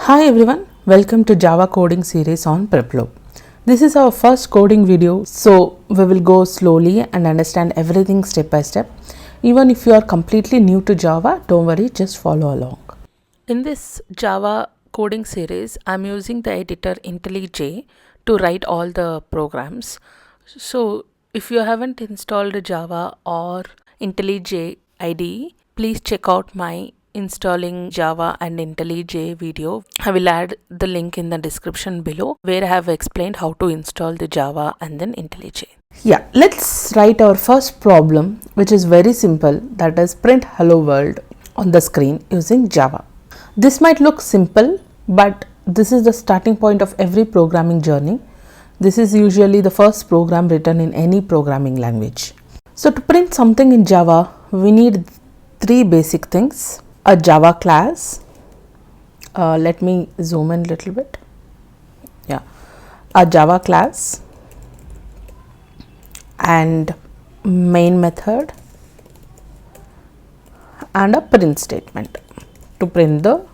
Hi everyone, welcome to Java Coding Series on PrepLoop. This is our first coding video, so we will go slowly and understand everything step by step. Even if you are completely new to Java, don't worry, just follow along. In this Java coding series, I'm using the editor IntelliJ to write all the programs. So if you haven't installed Java or IntelliJ IDE, please check out my installing Java and IntelliJ video. I will add the link in the description below where I have explained how to install the Java and then IntelliJ. Yeah, let's write our first problem, which is very simple, that is print hello world on the screen using Java. This might look simple, but this is the starting point of every programming journey. This is usually the first program written in any programming language. So to print something in Java, we need three basic things. A Java class, let me zoom in a little bit, a Java class and main method and a print statement to print the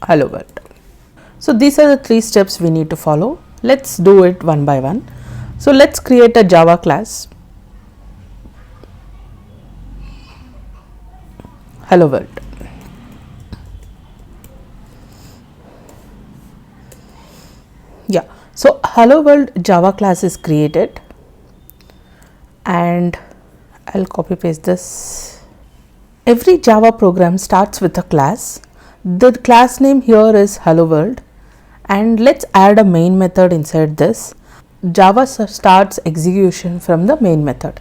hello world. So these are the three steps we need to follow. Let's do it one by one. So let's create a Java class hello world. So hello world Java class is created and I'll copy paste this. Every Java program starts with a class. The class name here is hello world, and let's add a main method inside this. Java starts execution from the main method.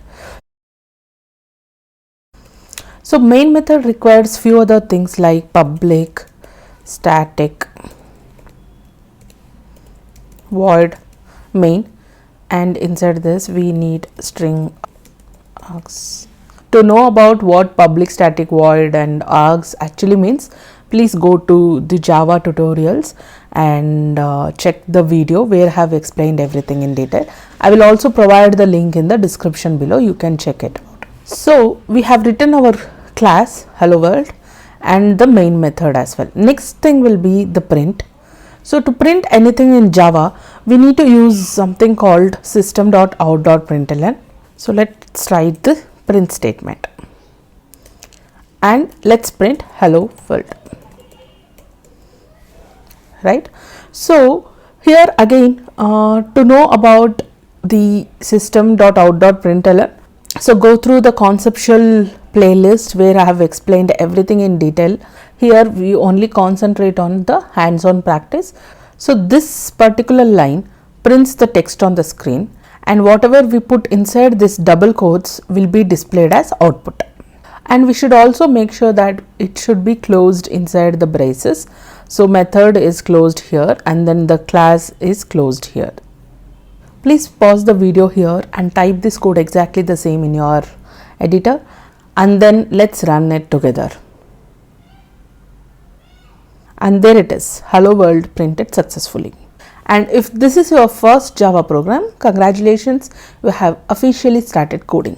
So main method requires few other things like public, static, void, main, and inside this we need string args. To know about what public, static, void and args actually means, please go to the Java tutorials and check the video where I have explained everything in detail. I will also provide the link in the description below, you can check it out. So we have written our class hello world and the main method as well. Next thing will be the print. So to print anything in Java, we need to use something called System.out.println. So let's write the print statement and let's print hello world. Right. So here again, to know about the System.out.println, so go through the conceptual playlist where I have explained everything in detail. Here we only concentrate on the hands-on practice. So this particular line prints the text on the screen, and whatever we put inside this double quotes will be displayed as output. And we should also make sure that it should be closed inside the braces. So method is closed here and then the class is closed here. Please pause the video here and type this code exactly the same in your editor, and then let's run it together. And there it is, hello world printed successfully. And if this is your first Java program, congratulations, you have officially started coding.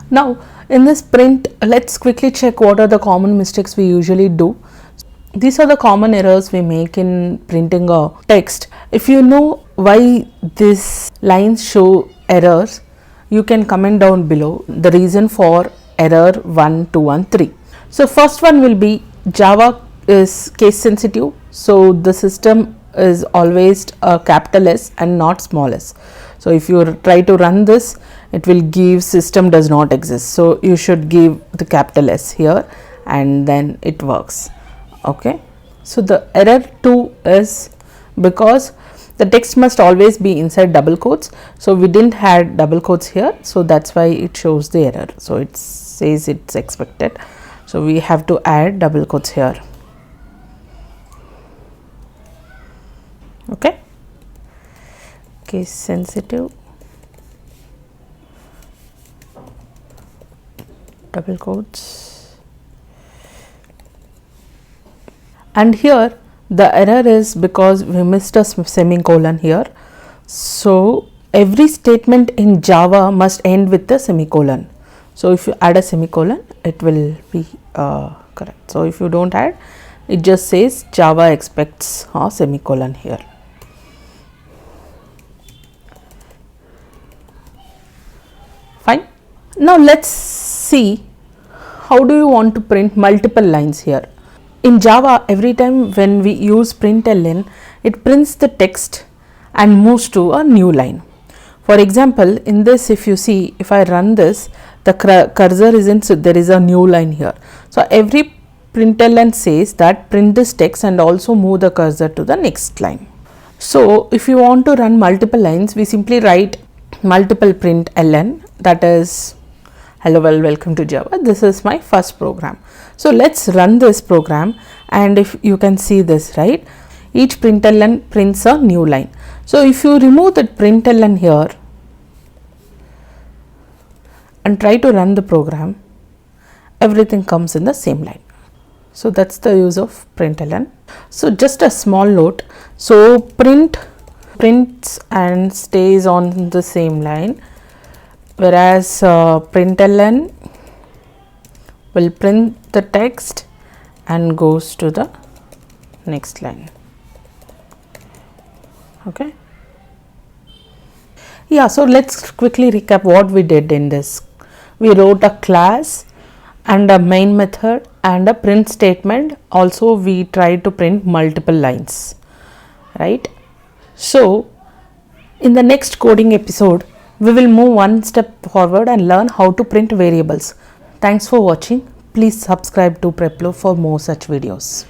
Now in this print, let's quickly check what are the common mistakes we usually do. These are the common errors we make in printing a text. If you know why these lines show errors, you can comment down below the reason for error 1, 2 and 3. So first one will be Java is case sensitive. So the system is always a capital S and not small s. So if you try to run this, it will give system does not exist. So you should give the capital S here and then it works. Okay. So the error 2 is because the text must always be inside double quotes. So we didn't have double quotes here. So that's why it shows the error. So it says it's expected. So we have to add double quotes here. Okay. Case sensitive, double quotes, and here the error is because we missed a semicolon here. So every statement in Java must end with a semicolon. So if you add a semicolon, it will be correct. So if you don't add, it just says Java expects a semicolon here. Fine. Now let's see how do you want to print multiple lines here. In Java, every time when we use println, it prints the text and moves to a new line. For example, in this, if you see, if I run this, the cursor isn't, so there is a new line here. So every println says that print this text and also move the cursor to the next line. So if you want to run multiple lines, we simply write multiple println, that is hello world, welcome to Java. This is my first program. So let's run this program, and if you can see this, right, each println prints a new line. So if you remove that println here and try to run the program, everything comes in the same line. So that's the use of println. So just a small note, so prints and stays on the same line, whereas println will print the text and goes to the next line. Okay. Yeah, so let's quickly recap what we did in this. We wrote a class and a main method and a print statement. Also we tried to print multiple lines, right? So in the next coding episode, we will move one step forward and learn how to print variables. Thanks for watching. Please subscribe to PrepLoop for more such videos.